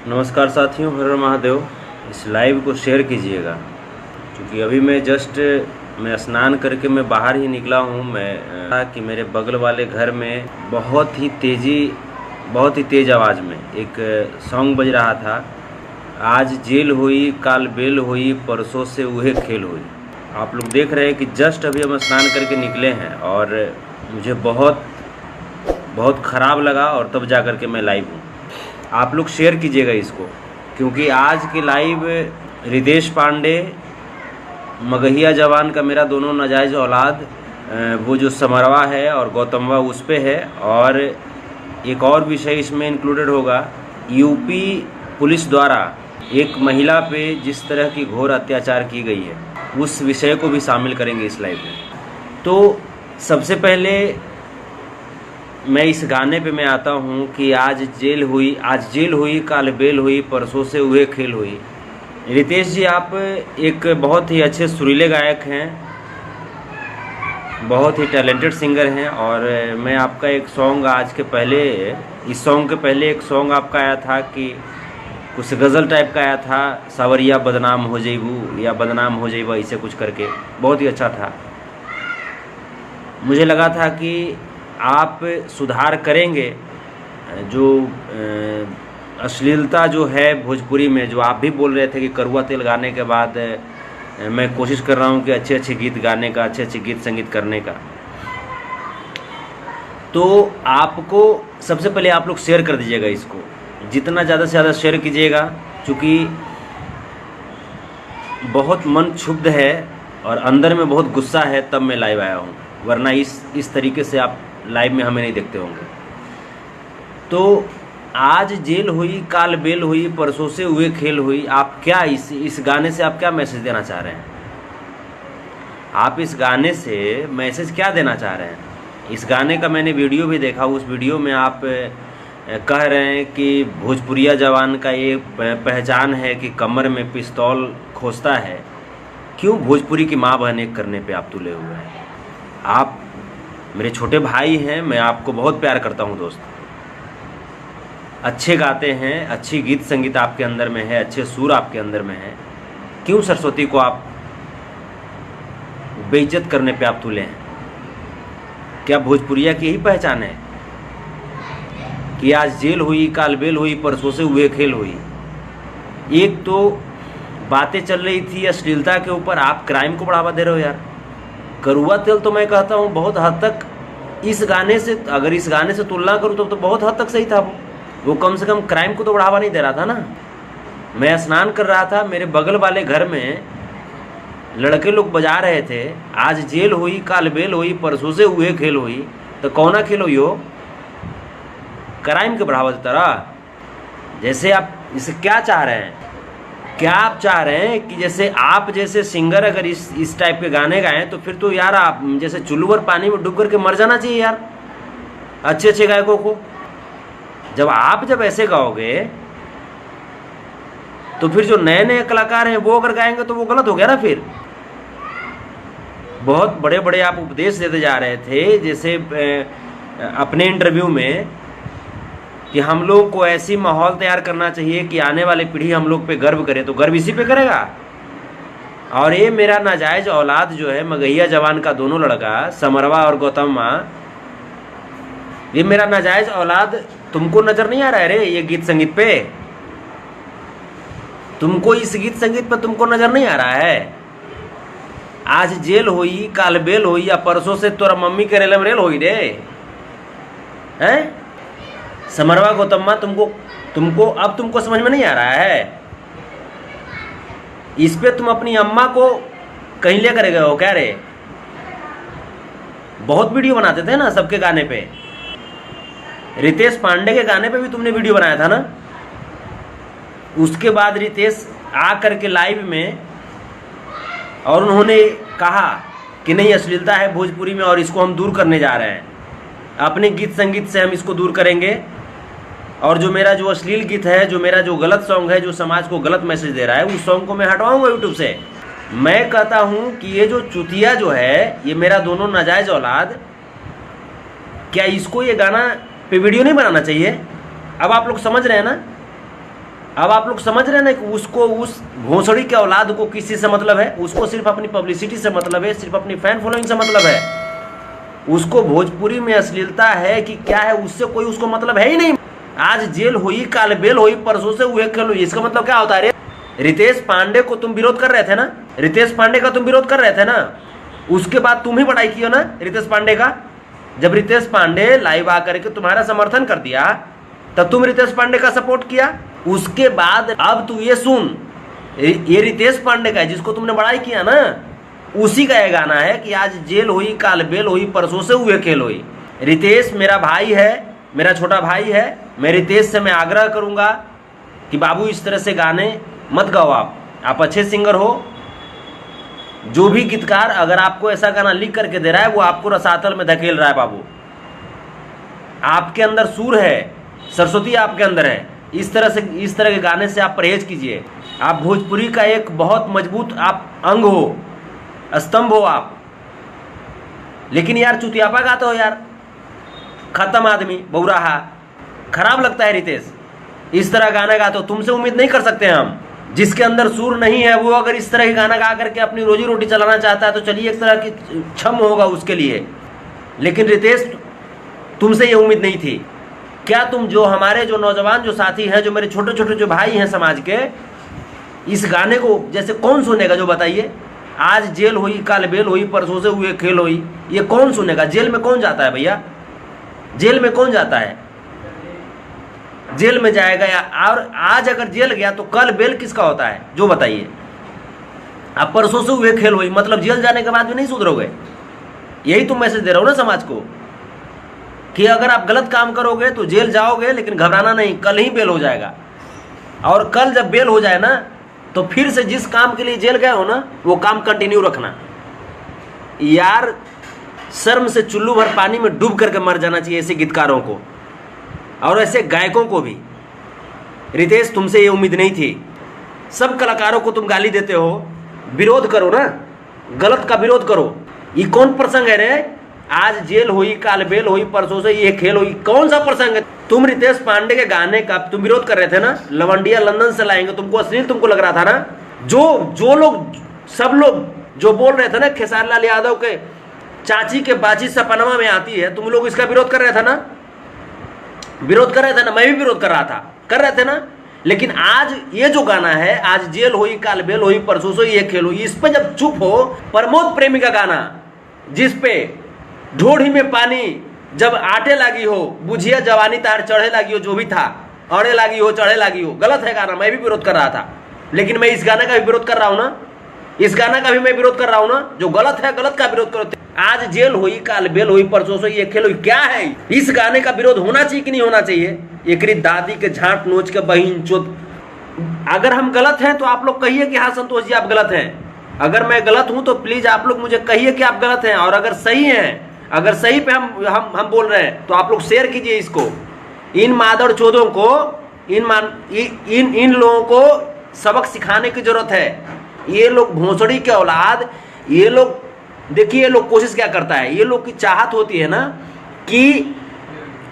नमस्कार साथियों, हर हर महादेव। इस लाइव को शेयर कीजिएगा क्योंकि अभी मैं स्नान करके मैं बाहर ही निकला हूँ। कि मेरे बगल वाले घर में बहुत ही तेज़ आवाज़ में एक सॉन्ग बज रहा था। आज जेल हुई, काल बेल हुई, परसों से उहे खेल हुई। आप लोग देख रहे हैं कि जस्ट अभी हम स्नान करके निकले हैं और मुझे बहुत ख़राब लगा और तब जा कर के मैं लाइव हूँ। आप लोग शेयर कीजिएगा इसको क्योंकि आज की लाइव रितेश पांडे, मगहिया जवान का मेरा दोनों नाजायज़ औलाद, वो जो समरवा है और गौतमवा उस पे है। और एक और विषय इसमें इंक्लूडेड होगा, यूपी पुलिस द्वारा एक महिला पे जिस तरह की घोर अत्याचार की गई है उस विषय को भी शामिल करेंगे इस लाइव में। तो सबसे पहले मैं इस गाने पे मैं आता हूँ कि आज जेल हुई काल बेल हुई, परसों से उहे खेल हुई। रितेश जी, आप एक बहुत ही अच्छे सुरीले गायक हैं, बहुत ही टैलेंटेड सिंगर हैं। और मैं आपका एक सॉन्ग इस सॉन्ग के पहले एक सॉन्ग आपका आया था कि कुछ गज़ल टाइप का आया था, सावरिया बदनाम हो जइबू या बदनाम हो जइबा, ऐसे कुछ करके, बहुत ही अच्छा था। मुझे लगा था कि आप सुधार करेंगे। जो अश्लीलता जो है भोजपुरी में, जो आप भी बोल रहे थे कि करुआ तेल गाने के बाद मैं कोशिश कर रहा हूँ कि अच्छे गीत गाने का, अच्छे गीत संगीत करने का। तो आपको सबसे पहले आप लोग शेयर कर दीजिएगा इसको, जितना ज़्यादा से ज़्यादा शेयर कीजिएगा, क्योंकि बहुत मन क्षुब्ध है और अंदर में बहुत गुस्सा है, तब मैं लाइव आया हूँ। वरना इस तरीके से आप लाइव में हमें नहीं देखते होंगे। तो आज जेल हुई, काल बेल हुई, परसों से हुए खेल हुई। आप क्या इस गाने से आप क्या मैसेज देना चाह रहे हैं? आप इस गाने से मैसेज क्या देना चाह रहे हैं? इस गाने का मैंने वीडियो भी देखा। उस वीडियो में आप कह रहे हैं कि भोजपुरिया जवान का ये पहचान है कि कमर में पिस्तौल खोसता है। क्यों भोजपुरी की माँ बहन एक करने पे आप तुले हुए हैं? आप मेरे छोटे भाई हैं, मैं आपको बहुत प्यार करता हूं दोस्त। अच्छे गाते हैं, अच्छी गीत संगीत आपके अंदर में है, अच्छे सुर आपके अंदर में है। क्यों सरस्वती को आप बेइज्जत करने पे आप तुले हैं? क्या भोजपुरिया की यही पहचान है कि आज जेल हुई, काल बेल हुई, परसों से उहे खेल हुई? एक तो बातें चल रही थी अश्लीलता के ऊपर, आप क्राइम को बढ़ावा दे रहे हो यार। करुआ तेल तो मैं कहता हूँ बहुत हद तक इस गाने से, अगर इस गाने से तुलना करूँ तो बहुत हद तक सही था। वो कम से कम क्राइम को तो बढ़ावा नहीं दे रहा था ना। मैं स्नान कर रहा था, मेरे बगल वाले घर में लड़के लोग बजा रहे थे, आज जेल हुई, काल बेल हुई, परसों से उहे खेल हुई। तो कौना खेल हुई हो? क्राइम के बढ़ावा देता रहा। जैसे आप इसे क्या चाह रहे हैं? क्या आप चाह रहे हैं कि जैसे सिंगर अगर इस टाइप के गाने गाएं तो फिर तो यार आप जैसे चुल्लू पर पानी में डूब करके मर जाना चाहिए यार अच्छे गायकों को। जब ऐसे गाओगे तो फिर जो नए कलाकार हैं वो अगर गाएंगे तो वो गलत हो गया ना। फिर बहुत बड़े आप उपदेश देते जा रहे थे, जैसे अपने इंटरव्यू में कि हम लोग को ऐसी माहौल तैयार करना चाहिए कि आने वाली पीढ़ी हम लोग पे गर्व करे। तो गर्व इसी पे करेगा। और ये मेरा नाजायज औलाद जो है, मगहिया जवान का दोनों लड़का, समरवा और गौतमवा, ये मेरा नाजायज औलाद तुमको नजर नहीं आ रहा है रे? ये गीत संगीत पे तुमको, इस गीत संगीत पे तुमको नजर नहीं आ रहा है? आज जेल हुई, काल बेल हुई, या परसों से तोरा मम्मी के रेलम रेल हुई रे हैं? समरवा गौतमवा, तुमको समझ में नहीं आ रहा है? इस पे तुम अपनी अम्मा को कहीं लेकर गए हो क्या रे? बहुत वीडियो बनाते थे ना सबके गाने पे। रितेश पांडे के गाने पे भी तुमने वीडियो बनाया था ना। उसके बाद रितेश आ करके लाइव में और उन्होंने कहा कि नहीं, अश्लीलता है भोजपुरी में और इसको हम दूर करने जा रहे हैं। अपने गीत संगीत से हम इसको दूर करेंगे। और जो मेरा जो अश्लील गीत है, जो मेरा जो गलत सॉन्ग है, जो समाज को गलत मैसेज दे रहा है, उस सॉन्ग को मैं हटवाऊंगा यूट्यूब से। मैं कहता हूं कि ये जो चुतिया जो है, ये मेरा दोनों नाजायज औलाद, क्या इसको ये गाना पे वीडियो नहीं बनाना चाहिए? अब आप लोग समझ रहे हैं ना? अब आप लोग समझ रहे हैं ना कि उसको, उस भोसड़ी के औलाद को किसी से मतलब है? उसको सिर्फ अपनी पब्लिसिटी से मतलब है, सिर्फ अपनी फैन फॉलोइंग से मतलब है। उसको भोजपुरी में अश्लीलता है कि क्या है, उससे कोई उसको मतलब है ही नहीं। आज जेल हुई, काल बेल हुई, परसों से हुए खेल हुई, इसका मतलब क्या होता है? रितेश पांडे को तुम विरोध कर रहे थे ना, रितेश पांडे का तुम विरोध कर रहे थे ना, उसके बाद तुम ही बड़ाई किया ना रितेश पांडे का। जब रितेश पांडे लाइव आकर के तुम्हारा समर्थन कर दिया तब तुम रितेश पांडे का सपोर्ट किया। उसके बाद अब तू ये सुन, ये रितेश पांडे का है जिसको तुमने बड़ाई किया ना, उसी का ये गाना है कि आज जेल हुई, काल बेल हुई, परसों से हुए खेल हुई। रितेश मेरा भाई है, मेरा छोटा भाई है। मैं रितेश से मैं आग्रह करूंगा कि बाबू इस तरह से गाने मत गाओ। आप अच्छे सिंगर हो। जो भी गीतकार अगर आपको ऐसा गाना लिख करके दे रहा है वो आपको रसातल में धकेल रहा है। बाबू आपके अंदर सुर है, सरस्वती आपके अंदर है। इस तरह के गाने से आप परहेज कीजिए। आप भोजपुरी का एक बहुत मजबूत आप अंग हो, स्तंभ हो आप। लेकिन यार चुतियापा गाते हो यार, खत्म आदमी, बौराहा, खराब लगता है रितेश। इस तरह गाना गाते हो, तुमसे उम्मीद नहीं कर सकते हम। जिसके अंदर सुर नहीं है वो अगर इस तरह के गाना गा करके अपनी रोजी रोटी चलाना चाहता है तो चलिए एक तरह की क्षम होगा उसके लिए। लेकिन रितेश तुमसे ये उम्मीद नहीं थी। क्या तुम जो हमारे जो नौजवान जो साथी हैं, जो मेरे छोटे छोटे जो भाई हैं समाज के, इस गाने को जैसे कौन सुनेगा? जो बताइए। आज जेल हुई, काल बेल हुई, परसों से हुए खेल हुई, ये कौन सुनेगा? जेल में कौन जाता है भैया? जेल में कौन जाता है? जेल में जाएगा या, और आज अगर जेल गया तो कल बेल किसका होता है? जो बताइए। आप परसों से हुए खेल हुई मतलब जेल जाने के बाद भी नहीं सुधरोगे। यही तुम मैसेज दे रहे हो ना समाज को कि अगर आप गलत काम करोगे तो जेल जाओगे, लेकिन घबराना नहीं, कल ही बेल हो जाएगा। और कल जब बेल हो जाए ना तो फिर से जिस काम के लिए जेल गए हो ना वो काम कंटिन्यू रखना। यार शर्म से चुल्लू भर पानी में डूब करके मर जाना चाहिए ऐसे गीतकारों को और ऐसे गायकों को भी। रितेश तुमसे ये उम्मीद नहीं थी। सब कलाकारों को तुम गाली देते हो, विरोध करो ना, गलत का विरोध करो। ये कौन प्रसंग है रे? आज जेल हुई, काल बेल हुई, परसों से ये खेल हुई, कौन सा प्रसंग है? तुम रितेश पांडे के गाने का तुम विरोध कर रहे थे ना, लवंडिया लंदन से लाएंगे, तुमको अश्लील तुमको लग रहा था ना। जो लोग, सब लोग जो बोल रहे थे ना खेसारी लाल यादव के चाची के बाची सपनमा में आती है, तुम लोग इसका विरोध कर रहे थे ना, विरोध कर रहे थे ना, मैं भी विरोध कर रहा था, कर रहे थे ना। लेकिन आज ये जो गाना है, आज जेल हुई, काल बेल हुई, परसों से ये खेल हुई, इस पे जब चुप हो, प्रमोद प्रेमी का गाना जिस पे ढोढ़ी में पानी जब आटे लगी हो, बुझिया जवानी तार चढ़े लगी हो, जो भी था, अड़े लगी हो, चढ़े लगी हो, गलत है गाना, मैं भी विरोध कर रहा था। लेकिन मैं इस गाने का भी विरोध कर रहा हूं ना, इस गाना का भी मैं विरोध कर रहा हूं ना। जो गलत है गलत का विरोध करो। आज जेल हुई, काल बेल हुई, परसों से ये खेल हुई, क्या है? इस गाने का विरोध होना चाहिए कि नहीं होना चाहिए? एकरी दादी के झांट नोच के बहिन चोद। अगर हम गलत हैं तो आप लोग कहिए कि हाँ संतोष जी आप गलत हैं। अगर मैं गलत हूं तो प्लीज आप लोग मुझे कहिए कि आप गलत हैं। और अगर सही हैं, अगर सही पे हम बोल रहे हैं तो आप लोग शेयर कीजिए इसको। इन मादर चोदों को, इन लोगों को सबक सिखाने की जरूरत है। ये लोग भोसड़ी के औलाद, ये लोग देखिए, ये लोग कोशिश क्या करता है, ये लोग की चाहत होती है ना कि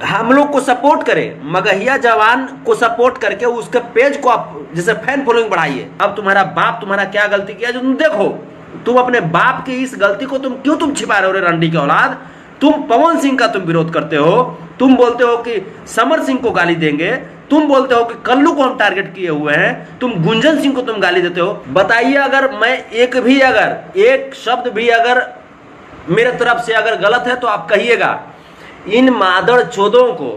हम लोग को सपोर्ट करें, मगहिया जवान को सपोर्ट करके उसके पेज को आप जैसे फैन फॉलोइंग बढ़ाइए। अब तुम्हारा बाप तुम्हारा क्या गलती किया जो तुम देखो, तुम अपने बाप की इस गलती को तुम छिपा रहे हो रे रंडी के औलाद। तुम पवन सिंह का तुम विरोध करते हो, तुम बोलते हो कि समर सिंह को गाली देंगे, तुम बोलते हो कि कल्लू को हम टारगेट किए हुए हैं, तुम गुंजन सिंह को तुम गाली देते हो। बताइए अगर मैं एक शब्द भी अगर मेरे तरफ से अगर गलत है तो आप कहिएगा। इन मादर चोदों को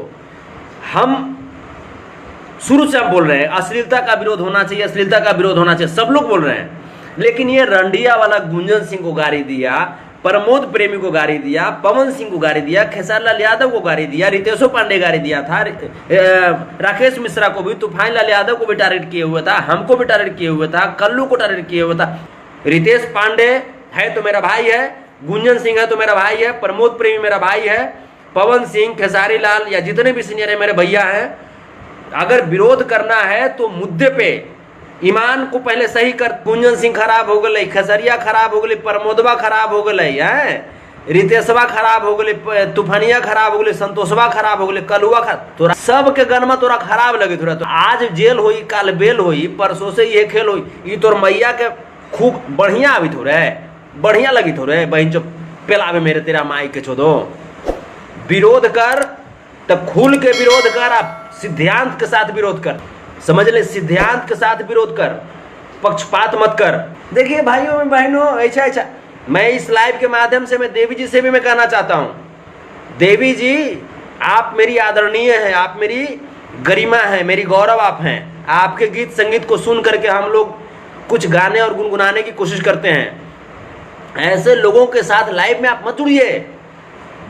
हम शुरू से हम बोल रहे हैं अश्लीलता का विरोध होना चाहिए, अश्लीलता का विरोध होना चाहिए, सब लोग बोल रहे हैं। लेकिन ये रंडिया वाला गुंजन सिंह को गाली दिया, प्रमोद प्रेमी को गाली दिया, पवन सिंह को गाली दिया, खेसारी लाल यादव को गाली दिया, रितेशो पांडे गाली दिया था, राकेश मिश्रा को भी, तूफान लाल यादव को भी टारगेट किए हुए था, हमको भी टारगेट किए हुए था, कल्लू को टारगेट किए हुए था। रितेश पांडे है तो मेरा भाई है, गुंजन सिंह है तो मेरा भाई है, प्रमोद प्रेमी मेरा भाई है, पवन सिंह, खेसारी लाल या जितने भी सीनियर है मेरे भैया हैं। अगर विरोध करना है तो मुद्दे पे ईमान को पहले सही कर। गुंजन सिंह खराब हो गए, खेसरिया खराब हो गए, प्रमोदवा खराब हो गए है, रितेशवा खराब हो गए, तूफानिया खराब हो गए, संतोषवा खराब हो गए, कलुआ खराब, तोरा सब के गनमा तोरा खराब लगे थोड़ा। तो आज जेल होई, काल बेल होई, परसों से ये खेल होई, ये तोर मैया के खूब बढ़िया अभी थोड़े बढ़िया लगी थोड़े बहन जो पेलावे मेरे तेरा माई के छोदो। विरोध कर तब खुल के विरोध कर, आप सिद्धांत के साथ विरोध कर, समझ ले, सिद्धांत के साथ विरोध कर, पक्षपात मत कर। देखिए भाइयों बहनों, ऐसा मैं इस लाइव के माध्यम से मैं देवी जी से भी मैं कहना चाहता हूं, देवी जी आप मेरी आदरणीय हैं, आप मेरी गरिमा है, मेरी गौरव आप हैं। आपके गीत संगीत को सुन करके हम लोग कुछ गाने और गुनगुनाने की कोशिश करते हैं। ऐसे लोगों के साथ लाइव में आप मत जुड़िए,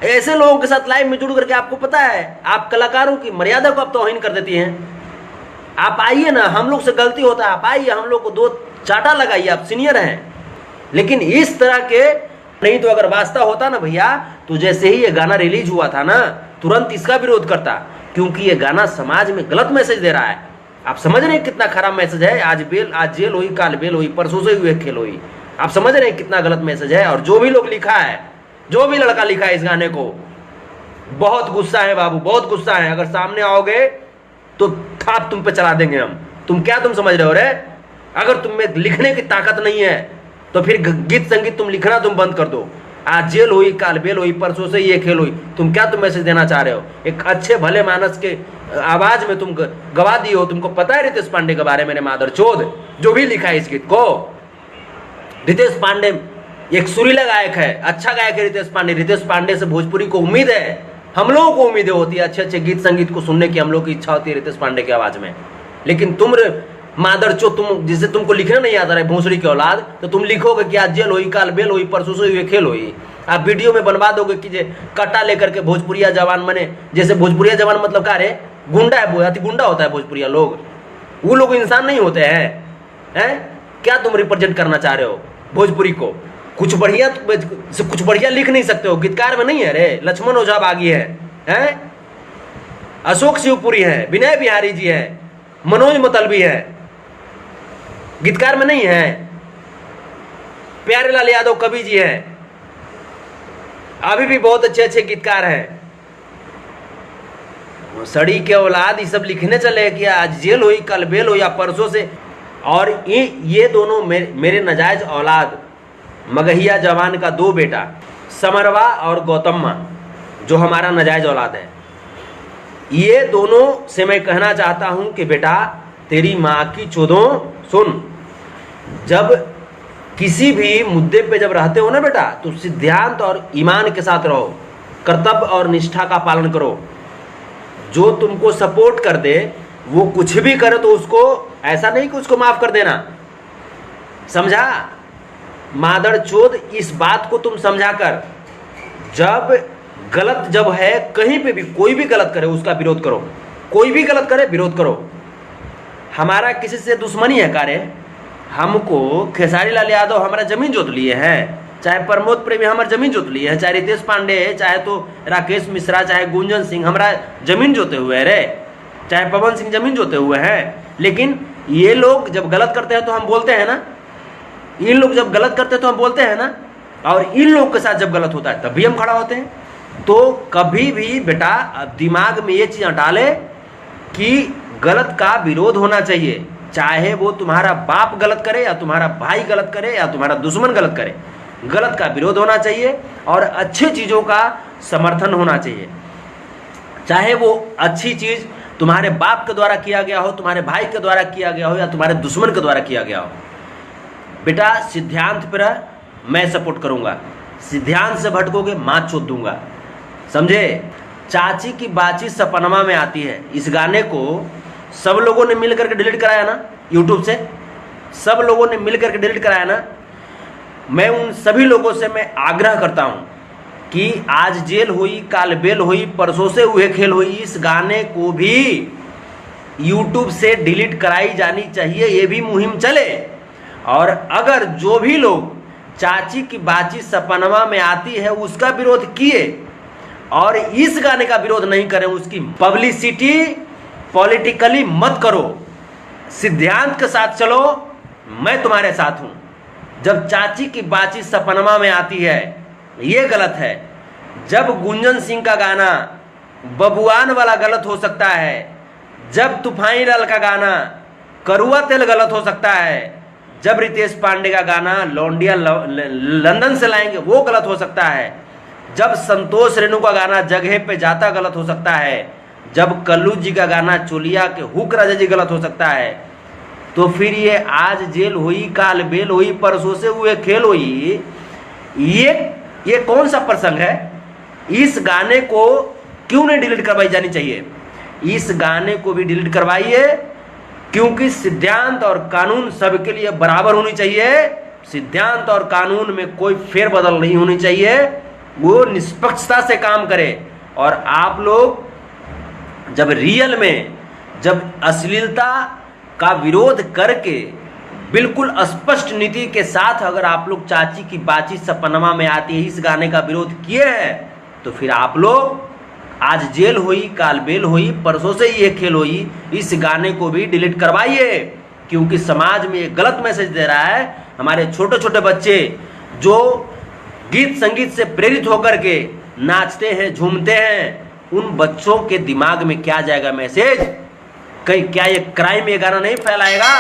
ऐसे लोगों के साथ लाइव में जुड़ करके आपको पता है आप कलाकारों की मर्यादा को आप तौहीन कर देती हैं। आप आइए ना, हम लोग से गलती होता है, आप आइए, हम लोग को दो चाटा लगाइए, आप सीनियर हैं। लेकिन इस तरह के नहीं, तो अगर वास्ता होता ना भैया, तो जैसे ही ये गाना रिलीज हुआ था ना, तुरंत इसका विरोध करता, क्योंकि ये गाना समाज में गलत मैसेज दे रहा है। आप समझ रहे हैं कितना खराब मैसेज है। आज जेल हुई, काल बेल हुई, परसों से हुए खेल हुई। आप समझ रहे हैं कितना गलत मैसेज है। और जो भी लोग लिखा है, जो भी लड़का लिखा है इस गाने को, बहुत गुस्सा है बाबू, बहुत गुस्सा है। अगर सामने आओगे तो थाप तुम पे चला देंगे हम। तुम समझ रहे हो रे? अगर तुम में लिखने की ताकत नहीं है तो फिर गीत संगीत तुम लिखना तुम बंद कर दो। आज जेल हुई, काल बेल हुई, परसों से ये खेल हुई, तुम मैसेज देना चाह रहे हो? एक अच्छे भले मानस के आवाज में तुम गवा दिए हो। तुमको पता है रितेश पांडे के बारे में, मादर चोद जो भी लिखा है इस गीत को। रितेश पांडे एक सुरीला गायक है, अच्छा गायक है रितेश पांडे। रितेश पांडे से भोजपुरी को उम्मीद है, हम लोगों को उम्मीदें होती है, अच्छे अच्छे गीत संगीत को सुनने की हम लोग की इच्छा होती है रितेश पांडे की आवाज में। लेकिन तुम मादर चो, तुम जिसे तुमको लिखना नहीं आता है, भोसड़ी की औलाद, तो तुम लिखोगे कि आज जेल हुई, काल बेल हुई, परसों से हुए खेल हुई। आप वीडियो में बनवा दोगे कि जे कट्टा लेकर के भोजपुरिया जवान बने। जैसे भोजपुरिया जवान मतलब क्या रे? गुंडा है, अति गुंडा होता है भोजपुरिया लोग। वो लोग इंसान नहीं होते हैं। क्या तुम रिप्रेजेंट करना चाह रहे हो भोजपुरी को? कुछ बढ़िया लिख नहीं सकते हो? गीतकार में नहीं है रे? लक्ष्मण ओझा बागी है, अशोक शिवपुरी है, विनय बिहारी जी है, मनोज मतलबी है, गीतकार में नहीं है। प्यारेलाल यादव कवि जी है, अभी भी बहुत अच्छे अच्छे गीतकार हैं। सड़ी के औलाद ये सब लिखने चले कि आज जेल हुई, कल बेल हुई, या परसों से। और ये दोनों मेरे नाजायज औलाद, मगहिया जवान का 2 बेटा, समरवा और गौतम्मा, जो हमारा नाजायज औलाद है, ये दोनों से मैं कहना चाहता हूं कि बेटा तेरी माँ की चोदों सुन। जब किसी भी मुद्दे पे जब रहते हो ना बेटा, तो सिद्धांत और ईमान के साथ रहो, कर्तव्य और निष्ठा का पालन करो। जो तुमको सपोर्ट कर दे, वो कुछ भी करे तो उसको ऐसा नहीं कि उसको माफ कर देना, समझा? मादर चोद, इस बात को तुम समझा कर, जब गलत जब है कहीं पे भी, कोई भी गलत करे उसका विरोध करो, कोई भी गलत करे विरोध करो। हमारा किसी से दुश्मनी है कार्य? हमको खेसारी लाल यादव हमारा जमीन जोत लिए हैं, चाहे प्रमोद प्रेमी हमारा जमीन जोत लिए हैं, चाहे रितेश पांडे, चाहे तो राकेश मिश्रा, चाहे गुंजन सिंह हमारा जमीन जोते हुए है रे, चाहे पवन सिंह जमीन जोते हुए हैं। लेकिन ये लोग जब गलत करते हैं तो हम बोलते हैं ना, इन लोग जब गलत करते हैं तो हम बोलते हैं ना, और इन लोग के साथ जब गलत होता है तब भी हम खड़ा होते हैं। तो कभी भी बेटा दिमाग में ये चीज़ हटा ले कि गलत का विरोध होना चाहिए, चाहे वो तुम्हारा बाप गलत करे या तुम्हारा भाई गलत करे या तुम्हारा दुश्मन गलत करे, गलत का विरोध होना चाहिए और अच्छी चीज़ों का समर्थन होना चाहिए। चाहे वो अच्छी चीज़ तुम्हारे बाप के द्वारा किया गया हो, तुम्हारे भाई के द्वारा किया गया हो, या तुम्हारे दुश्मन के द्वारा किया गया हो। बेटा सिद्धांत पर मैं सपोर्ट करूंगा, सिद्धांत से भटकोगे माँ चोद दूंगा, समझे? चाची की बाची सपनमा में आती है, इस गाने को सब लोगों ने मिल करके डिलीट कराया ना यूट्यूब से, सब लोगों ने मिल करके डिलीट कराया ना। मैं उन सभी लोगों से मैं आग्रह करता हूं कि आज जेल हुई, काल बेल हुई, परसों से हुए खेल हुई, इस गाने को भी यूट्यूब से डिलीट कराई जानी चाहिए, ये भी मुहिम चले। और अगर जो भी लोग चाची की बाची सपनवा में आती है उसका विरोध किए और इस गाने का विरोध नहीं करें, उसकी पब्लिसिटी पॉलिटिकली मत करो, सिद्धांत के साथ चलो, मैं तुम्हारे साथ हूं। जब चाची की बाची सपनमा में आती है ये गलत है। जब गुंजन सिंह का गाना बबुआन वाला गलत हो सकता है, जब तूफानी लाल का गाना करुआ तेल गलत हो सकता है, जब रितेश पांडे का गाना लौंडिया लंदन से लाएंगे वो गलत हो सकता है, जब संतोष रेणु का गाना जगह पे जाता गलत हो सकता है, जब कल्लू जी का गाना चोलिया के हुक राजा जी गलत हो सकता है, तो फिर ये आज जेल हुई काल बेल हुई परसों से हुए खेल हुई, ये कौन सा प्रसंग है? इस गाने को क्यों नहीं डिलीट करवाई जानी चाहिए? इस गाने को भी डिलीट करवाइए, क्योंकि सिद्धांत और कानून सबके लिए बराबर होनी चाहिए। सिद्धांत और कानून में कोई फेरबदल नहीं होनी चाहिए, वो निष्पक्षता से काम करे। और आप लोग जब रियल में जब अश्लीलता का विरोध करके बिल्कुल स्पष्ट नीति के साथ अगर आप लोग चाची की बाची सपनमा में आती है इस गाने का विरोध किए हैं, तो फिर आप लोग आज जेल हुई काल बेल हुई परसों से ये खेल हुई, इस गाने को भी डिलीट करवाइए, क्योंकि समाज में एक गलत मैसेज दे रहा है। हमारे छोटे छोटे बच्चे जो गीत संगीत से प्रेरित होकर के नाचते हैं झूमते हैं, उन बच्चों के दिमाग में क्या जाएगा मैसेज? कहीं क्या ये क्राइम ये गाना नहीं फैलाएगा?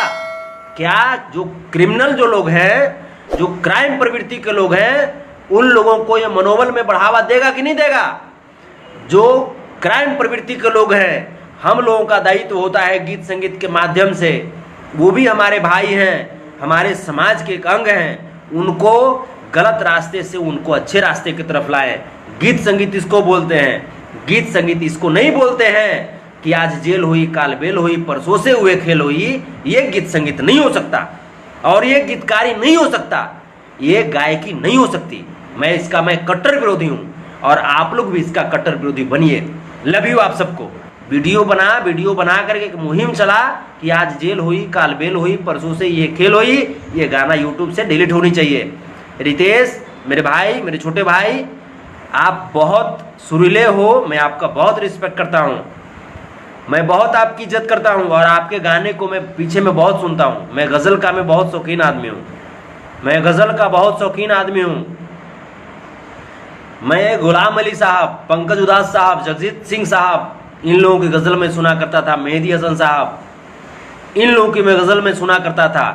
क्या जो क्रिमिनल जो लोग हैं, जो क्राइम प्रवृत्ति के लोग हैं, उन लोगों को ये मनोबल में बढ़ावा देगा कि नहीं देगा? जो क्राइम प्रवृत्ति के लोग हैं, हम लोगों का दायित्व होता है गीत संगीत के माध्यम से, वो भी हमारे भाई हैं, हमारे समाज के एक अंग हैं, उनको गलत रास्ते से उनको अच्छे रास्ते की तरफ लाएं। गीत संगीत इसको बोलते हैं, गीत संगीत इसको नहीं बोलते हैं कि आज जेल हुई काल बेल हुई परसों से हुए खेल हुई। ये गीत संगीत नहीं हो सकता और ये गीतकारी नहीं हो सकता, ये गायकी नहीं हो सकती। मैं कट्टर विरोधी हूँ और आप लोग भी इसका कट्टर विरोधी बनिए। लव यू आप सबको। वीडियो बना करके एक मुहिम चला कि आज जेल हुई काल बेल हुई परसों से ये खेल हुई, ये गाना यूट्यूब से डिलीट होनी चाहिए। रितेश मेरे भाई, मेरे छोटे भाई, आप बहुत सुरीले हो, मैं आपका बहुत रिस्पेक्ट करता हूँ, मैं बहुत आपकी इज्जत करता हूँ और आपके गाने को मैं पीछे में बहुत सुनता हूँ। मैं गज़ल का मैं बहुत शौकीन आदमी हूँ, मैं गज़ल का बहुत शौकीन आदमी हूँ। मैं गुलाम अली साहब, पंकज उदास साहब, जगजीत सिंह साहब, इन लोगों की गज़ल में सुना करता था, मेहदी हसन साहब, इन लोगों की मैं गज़ल में सुना करता था।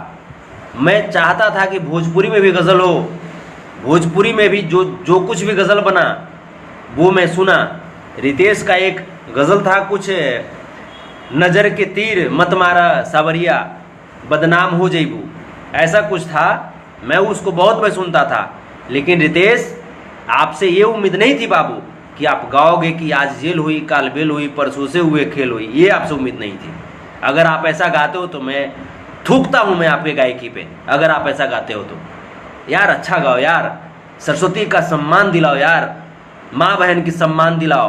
मैं चाहता था कि भोजपुरी में भी गज़ल हो, भोजपुरी में भी जो कुछ भी गज़ल बना वो मैं सुना। रितेश का एक गज़ल था कुछ, नज़र के तीर मत मारा सावरिया बदनाम हो जईबू, ऐसा कुछ था। मैं उसको बहुत मैं सुनता था, लेकिन रितेश आपसे ये उम्मीद नहीं थी बाबू कि आप गाओगे कि आज जेल हुई काल बेल हुई परसों से हुए खेल हुई, ये आपसे उम्मीद नहीं थी। अगर आप ऐसा गाते हो तो मैं थूकता हूँ मैं आपके गायकी पे। अगर आप ऐसा गाते हो तो यार अच्छा गाओ यार, सरस्वती का सम्मान दिलाओ यार, माँ बहन की सम्मान दिलाओ।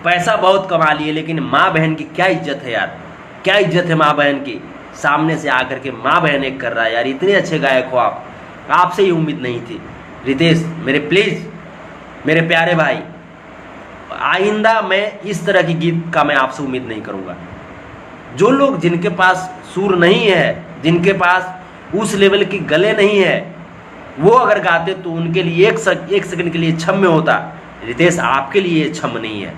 पैसा बहुत कमा लिए लेकिन माँ बहन की क्या इज्जत है यार, क्या इज्जत है माँ बहन की? सामने से आकर के माँ बहन एक कर रहा है यार, इतने अच्छे गायक हो आप, आपसे ही उम्मीद नहीं थी। रितेश मेरे प्लीज़ मेरे प्यारे भाई, आइंदा मैं इस तरह की गीत का मैं आपसे उम्मीद नहीं करूँगा। जो लोग जिनके पास सुर नहीं है, जिनके पास उस लेवल की गले नहीं है, वो अगर गाते तो उनके लिए एक सेकंड के लिए क्षम्य होता। रितेश आपके लिए ये क्षम्य नहीं है।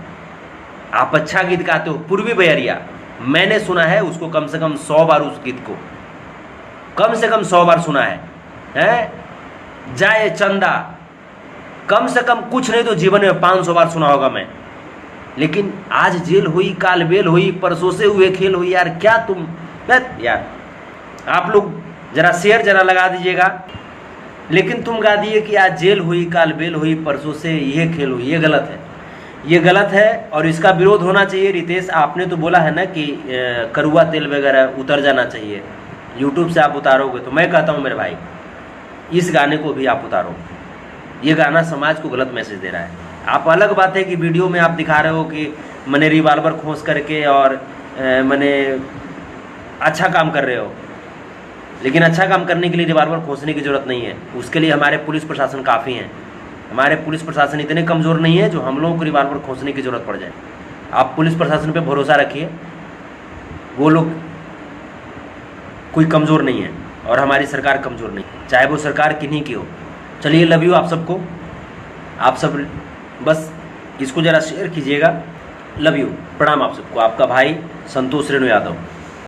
आप अच्छा गीत गाते हो। पूर्वी बयरिया मैंने सुना है उसको कम से कम 100 बार, उस गीत को कम से कम 100 बार सुना है? जाए चंदा कम से कम कुछ नहीं तो जीवन में 500 बार सुना होगा मैं। लेकिन आज जेल हुई काल बेल हुई परसों से हुए खेल हुई, यार क्या तुम यार, आप लोग जरा शेयर जरा लगा दीजिएगा। लेकिन तुम गा दिए कि आज जेल हुई काल बेल हुई परसों से ये खेल हुई, ये गलत है, ये गलत है और इसका विरोध होना चाहिए। रितेश आपने तो बोला है ना कि करुआ तेल वगैरह उतर जाना चाहिए, यूट्यूब से आप उतारोगे तो मैं कहता हूँ मेरे भाई इस गाने को भी आप उतारो। ये गाना समाज को गलत मैसेज दे रहा है। आप अलग बात है कि वीडियो में आप दिखा रहे हो कि मैंने रिवाल्वर खोस करके और मैंने अच्छा काम कर रहे हो, लेकिन अच्छा काम करने के लिए रिवाल्वर खोसने की ज़रूरत नहीं है। उसके लिए हमारे पुलिस प्रशासन काफ़ी हैं। हमारे पुलिस प्रशासन इतने कमज़ोर नहीं है जो हम लोगों को रिवाल्वर खोसने की ज़रूरत पड़ जाए। आप पुलिस प्रशासन पे भरोसा रखिए, वो लोग कोई कमज़ोर नहीं है और हमारी सरकार कमज़ोर नहीं, चाहे वो सरकार किन्हीं की हो। चलिए, लव यू आप सबको। आप सब बस इसको ज़रा शेयर कीजिएगा। लव यू, प्रणाम आप सबको। आपका भाई संतोष रेणु यादव।